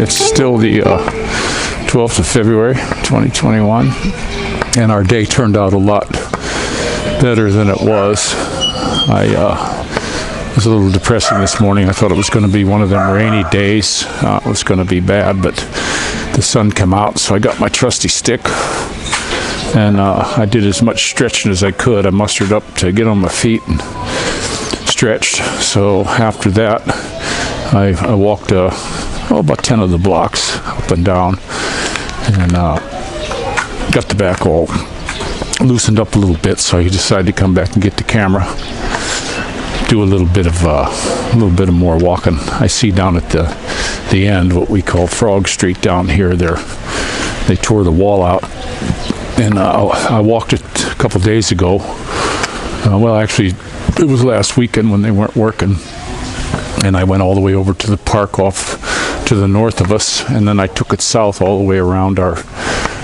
It's still the 12th of February, 2021, and our day turned out a lot better than it was. It was a little depressing this morning. I thought it was going to be one of them rainy days. It was going to be bad, but the sun came out, so I got my trusty stick, and I did as much stretching as I could. I mustered up to get on my feet and stretched. So after that, I walked about 10 of the blocks up and down, and got the back all loosened up a little bit. So I decided to come back and get the camera, do a little bit of more walking. I see down at the end what we call Frog Street down here. They tore the wall out, and I walked it a couple days ago. Well, actually, it was last weekend when they weren't working, and I went all the way over to the park off to the north of us, and then I took it south all the way around our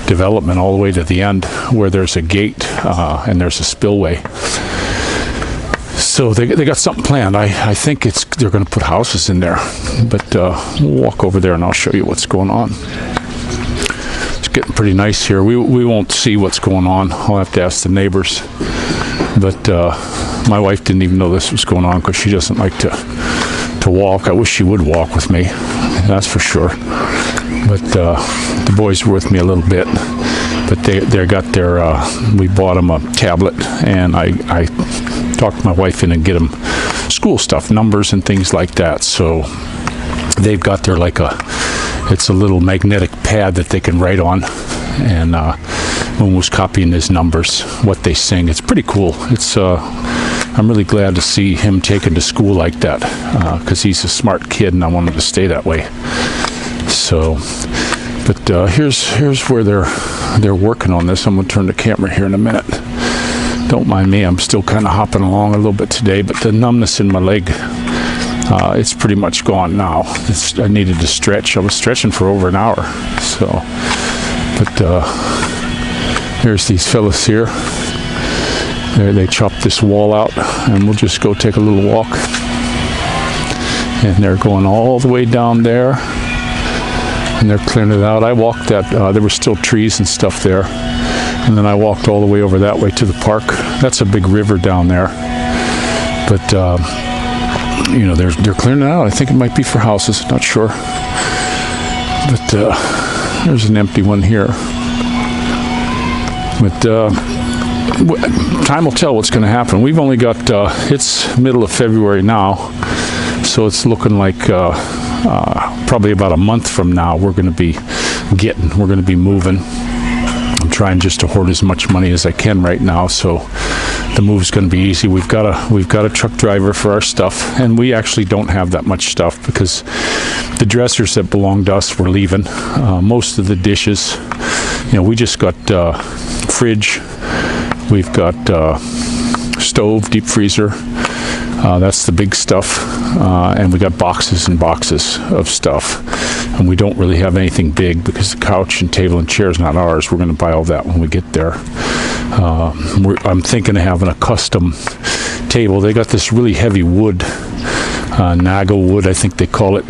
development, all the way to the end where there's a gate and there's a spillway. So they got something planned. I think they're going to put houses in there, but we'll walk over there and I'll show you what's going on. It's getting pretty nice here. We won't see what's going on. I'll have to ask the neighbors, but my wife didn't even know this was going on because she doesn't like to walk. I wish she would walk with me, that's for sure. But the boys were with me a little bit, but they got their we bought them a tablet, and I talked my wife in and get them school stuff, numbers and things like that. So they've got their it's a little magnetic pad that they can write on, and Moon was copying his numbers, what they sing. It's pretty cool. I'm really glad to see him taken to school like that, because he's a smart kid and I want him to stay that way. So, but here's where they're working on this. I'm going to turn the camera here in a minute. Don't mind me, I'm still kind of hopping along a little bit today, but the numbness in my leg, it's pretty much gone now. I needed to stretch. I was stretching for over an hour. So, but here's these fellas here. They chopped this wall out, and we'll just go take a little walk. And they're going all the way down there, and they're clearing it out. I walked that, there were still trees and stuff there, and then I walked all the way over that way to the park. That's a big river down there, but they're clearing it out. I think it might be for houses, not sure, but there's an empty one here. But time will tell what's going to happen. We've only got it's middle of February now, so it's looking like probably about a month from now we're going to be moving. I'm trying just to hoard as much money as I can right now, so the move's going to be easy. We've got a truck driver for our stuff, and we actually don't have that much stuff because the dressers that belong to us were leaving. Most of the dishes, we just got fridge. We've got stove, deep freezer. That's the big stuff. And we got boxes and boxes of stuff. And we don't really have anything big because the couch and table and chair is not ours. We're going to buy all that when we get there. I'm thinking of having a custom table. They got this really heavy wood, Naga wood, I think they call it.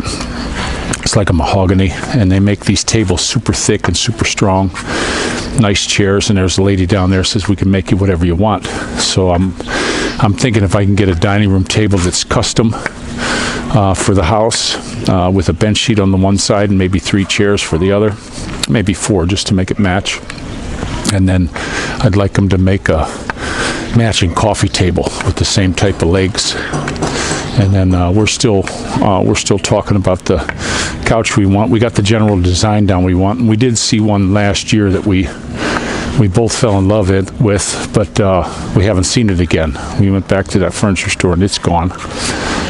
It's like a mahogany, and they make these tables super thick and super strong. Nice chairs, and there's a lady down there says we can make you whatever you want. So I'm thinking if I can get a dining room table that's custom for the house, with a bench seat on the one side and maybe 3 chairs for the other, maybe 4 just to make it match. And then I'd like them to make a matching coffee table with the same type of legs. And then we're still talking about the couch we want. We got the general design down we want, and we did see one last year that we both fell in love with, but we haven't seen it again. We went back to that furniture store and it's gone.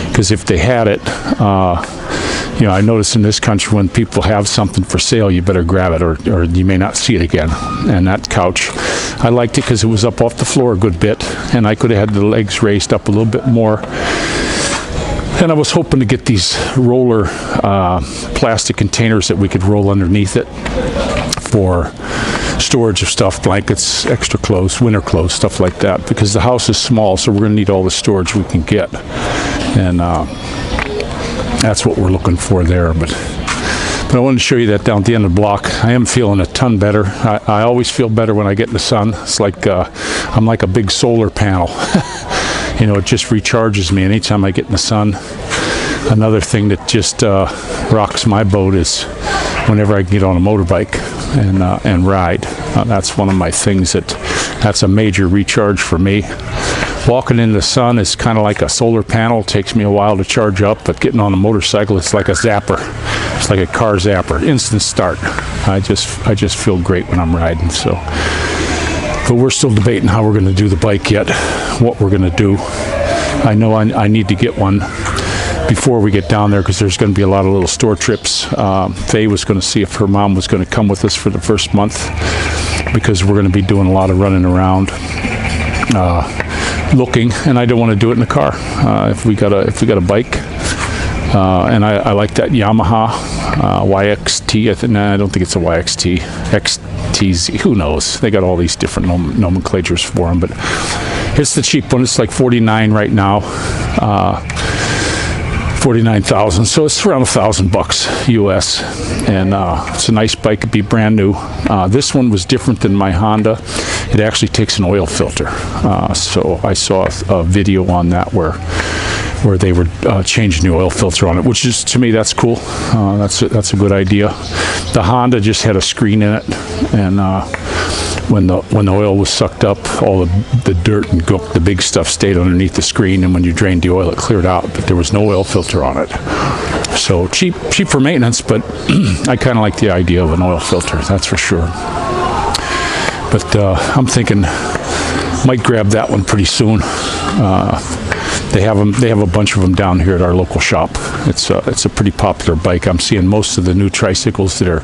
Because if they had it, I notice in this country when people have something for sale, you better grab it or you may not see it again. And that couch, I liked it because it was up off the floor a good bit, and I could have had the legs raised up a little bit more. And I was hoping to get these roller plastic containers that we could roll underneath it for storage of stuff, blankets, extra clothes, winter clothes, stuff like that, because the house is small, so we're going to need all the storage we can get. And that's what we're looking for there. But But I wanted to show you that down at the end of the block. I am feeling a ton better. I always feel better when I get in the sun. It's like I'm like a big solar panel. You know, it just recharges me anytime I get in the sun. Another thing that just rocks my boat is whenever I can get on a motorbike and ride. That's one of my things that's a major recharge for me. Walking in the sun is kind of like a solar panel. It takes me a while to charge up, but getting on a motorcycle, it's like a zapper. It's like a car zapper, instant start. I just feel great when I'm riding. So, but we're still debating how we're going to do the bike yet, what we're going to do. I know I need to get one before we get down there because there's going to be a lot of little store trips. Faye was going to see if her mom was going to come with us for the first month because we're going to be doing a lot of running around, looking, and I don't want to do it in the car. If we got a bike, and I like that Yamaha YXT. I don't think it's a YXT. XTZ. Who knows? They got all these different nomenclatures for them, but it's the cheap one. It's like $49 right now. 49,000, so it's around $1,000 US, and it's a nice bike. It'd be brand new. This one was different than my Honda. It actually takes an oil filter. So I saw a video on that where they were changing the oil filter on it, which is, to me, that's cool. That's a good idea. The Honda just had a screen in it, and when the oil was sucked up, all the dirt and gook, the big stuff, stayed underneath the screen, and when you drained the oil, it cleared out, but there was no oil filter on it. So cheap for maintenance, but I kind of like the idea of an oil filter, that's for sure. But I'm thinking might grab that one pretty soon. They have a bunch of them down here at our local shop. It's a pretty popular bike. I'm seeing most of the new tricycles that are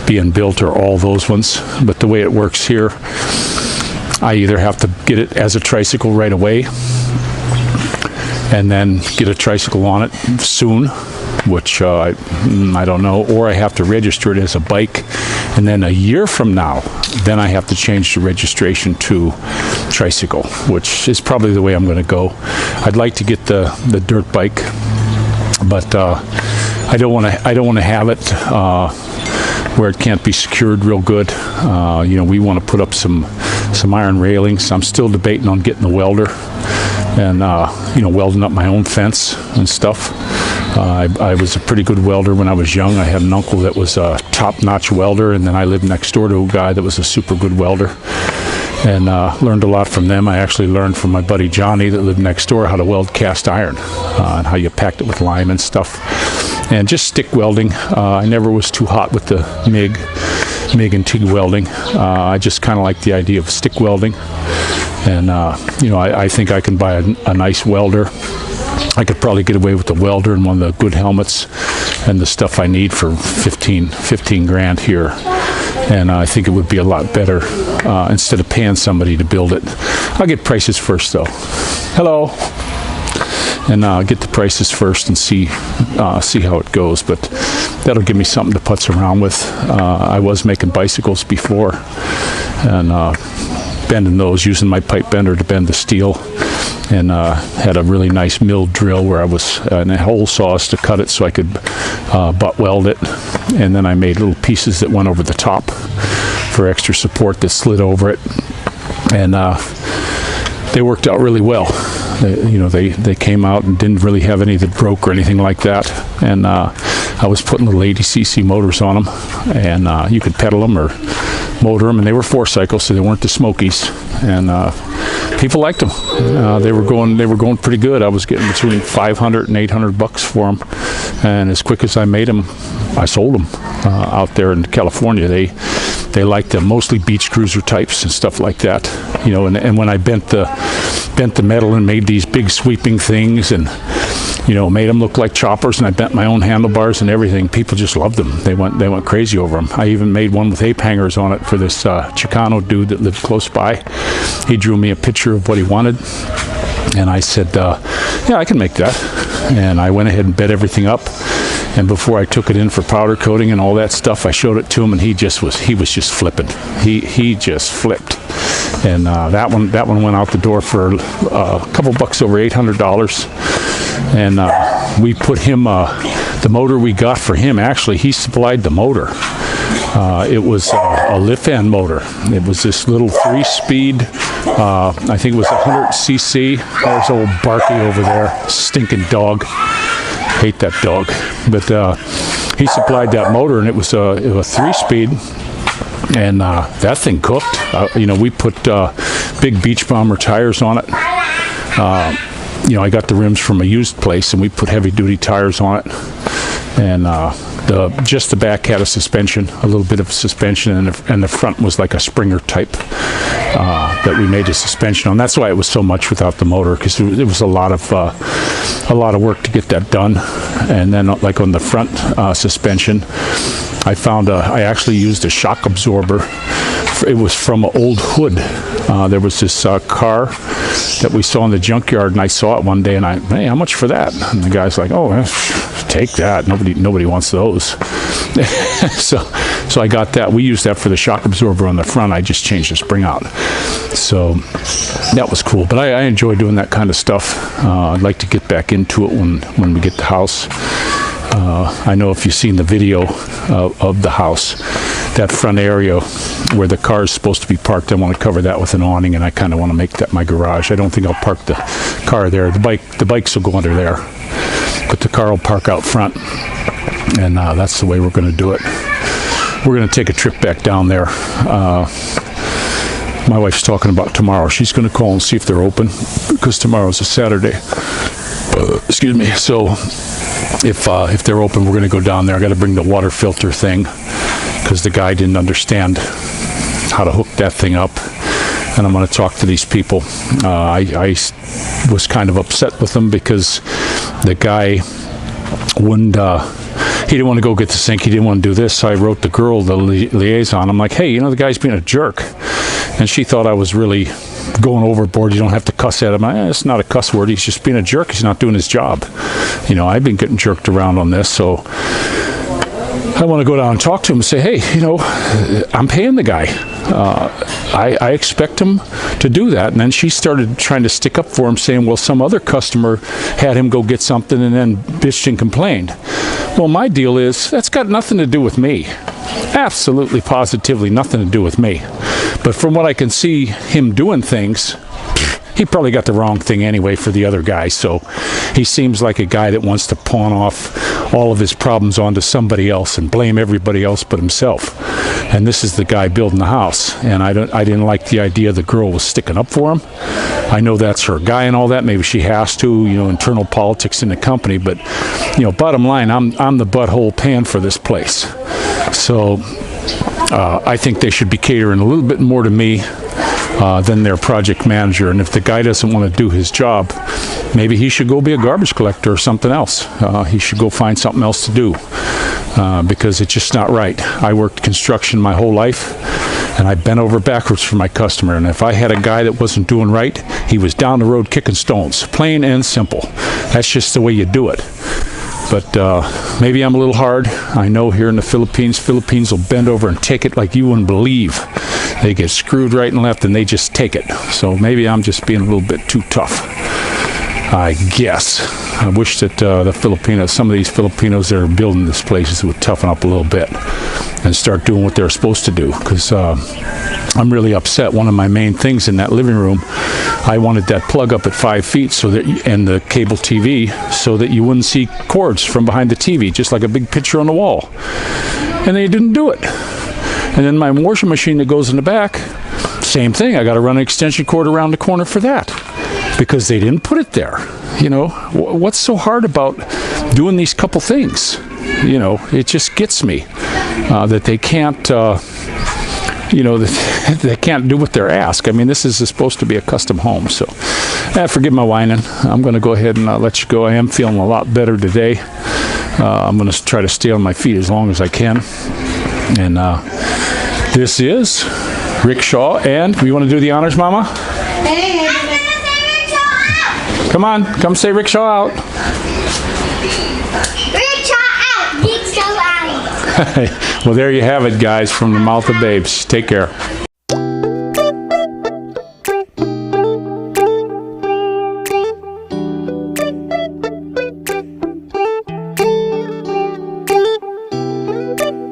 being built are all those ones. But the way it works here, I either have to get it as a tricycle right away and then get a tricycle on it soon, which I don't know, or I have to register it as a bike, and then a year from now, then I have to change the registration to tricycle, which is probably the way I'm going to go. I'd like to get the dirt bike, but I don't want to have it where it can't be secured real good. You know, we want to put up some iron railings. I'm still debating on getting the welder and you know, welding up my own fence and stuff. I was a pretty good welder when I was young. I had an uncle that was a top-notch welder, and then I lived next door to a guy that was a super good welder, and learned a lot from them. I actually learned from my buddy Johnny that lived next door how to weld cast iron and how you packed it with lime and stuff, and just stick welding. I never was too hot with the MIG and TIG welding. I just kind of like the idea of stick welding, and you know, I think I can buy a nice welder. I could probably get away with the welder and one of the good helmets and the stuff I need for 15 grand here. And I think it would be a lot better instead of paying somebody to build it. I'll get prices first, though. Hello. And get the prices first and see how it goes. But that'll give me something to putz around with. I was making bicycles before and bending those, using my pipe bender to bend the steel. And had a really nice mill drill where I was and a hole saws to cut it so I could butt weld it, and then I made little pieces that went over the top for extra support that slid over it, and they worked out really well. They came out and didn't really have any that broke or anything like that, and I was putting little 80cc motors on them, and you could pedal them or motor them, and they were 4-cycle, so they weren't the Smokies, and people liked them. They were going pretty good. I was getting between $500 and $800 for them, and as quick as I made them, I sold them out there in California. They liked them, mostly beach cruiser types and stuff like that. You know, and when I bent the metal and made these big sweeping things, and you know, made them look like choppers, and I bent my own handlebars and everything, people just loved them. They went crazy over them. I even made one with ape hangers on it for this Chicano dude that lived close by. He drew me a picture of what he wanted, and I said, yeah, I can make that. And I went ahead and bed everything up, and before I took it in for powder coating and all that stuff, I showed it to him, and he was just flipping. He just flipped. And that one went out the door for a couple bucks over $800. And we put him the motor we got for him, actually, he supplied the motor. It was a lift fan motor. It was this little 3-speed, I think it was 100cc. There's old Barky over there, stinking dog. Hate that dog. But he supplied that motor, and it was a 3-speed. And that thing cooked. We put big Beach Bomber tires on it. I got the rims from a used place, and we put heavy-duty tires on it. And just the back had a suspension, a little bit of suspension, and the front was like a Springer type that we made a suspension on. That's why it was so much without the motor, because it was a lot of work to get that done. And then, like on the front suspension, I actually used a shock absorber. It was from an old hood. There was this car that we saw in the junkyard, and I saw it one day, and hey, how much for that? And the guy's like, oh, take that. Nobody wants those. So I got that. We used that for the shock absorber on the front. I just changed the spring out. So that was cool. But I enjoy doing that kind of stuff. I'd like to get back into it when we get the house. I know if you've seen the video of the house, that front area where the car is supposed to be parked, I want to cover that with an awning, and I kind of want to make that my garage. I don't think I'll park the car there. The bikes will go under there, but the car will park out front, and that's the way we're going to do it. We're going to take a trip back down there. My wife's talking about tomorrow. She's going to call and see if they're open, because tomorrow's a Saturday. Excuse me. So if they're open, we're going to go down there. I got to bring the water filter thing, because the guy didn't understand how to hook that thing up. And I'm going to talk to these people. I was kind of upset with them because the guy wouldn't, he didn't want to go get the sink. He didn't want to do this. So I wrote the girl, the liaison. I'm like, hey, the guy's being a jerk. And she thought I was really going overboard. You don't have to cuss at him. It's not a cuss word. He's just being a jerk. He's not doing his job. I've been getting jerked around on this. So I want to go down and talk to him and say, hey, I'm paying the guy. I expect him to do that. And then she started trying to stick up for him, saying, well, some other customer had him go get something and then bitched and complained. Well, my deal is, that's got nothing to do with me. Absolutely, positively nothing to do with me. But from what I can see him doing things, he probably got the wrong thing anyway for the other guy. So he seems like a guy that wants to pawn off all of his problems onto somebody else and blame everybody else but himself. And this is the guy building the house. And I didn't like the idea the girl was sticking up for him. I know that's her guy and all that. Maybe she has to, internal politics in the company. But, bottom line, I'm the butthole pan for this place. So I think they should be catering a little bit more to me than their project manager. And if the guy doesn't want to do his job, maybe he should go be a garbage collector or something else. He should go find something else to do, because it's just not right. I worked construction my whole life, and I bent over backwards for my customer. And if I had a guy that wasn't doing right, he was down the road kicking stones. Plain and simple. That's just the way you do it. But maybe I'm a little hard. I know here in the Philippines will bend over and take it like you wouldn't believe. They get screwed right and left, and they just take it. So maybe I'm just being a little bit too tough, I guess. I wish that some of these Filipinos that are building these places would toughen up a little bit and start doing what they're supposed to do, because I'm really upset. One of my main things in that living room, I wanted that plug up at 5 feet and the cable TV, so that you wouldn't see cords from behind the TV, just like a big picture on the wall. And they didn't do it. And then my washing machine that goes in the back, same thing. I got to run an extension cord around the corner for that, because they didn't put it there. What's so hard about doing these couple things? It just gets me that they can't, they can't do what they're asked. I mean, this is supposed to be a custom home. So forgive my whining. I'm going to go ahead and let you go. I am feeling a lot better today. I'm going to try to stay on my feet as long as I can. And this is Rick Shaw. And you want to do the honors, Mama? Come on, come say Rick Shaw out. Rick Shaw out. Rick Shaw out. Well, there you have it, guys, from the mouth of babes. Take care.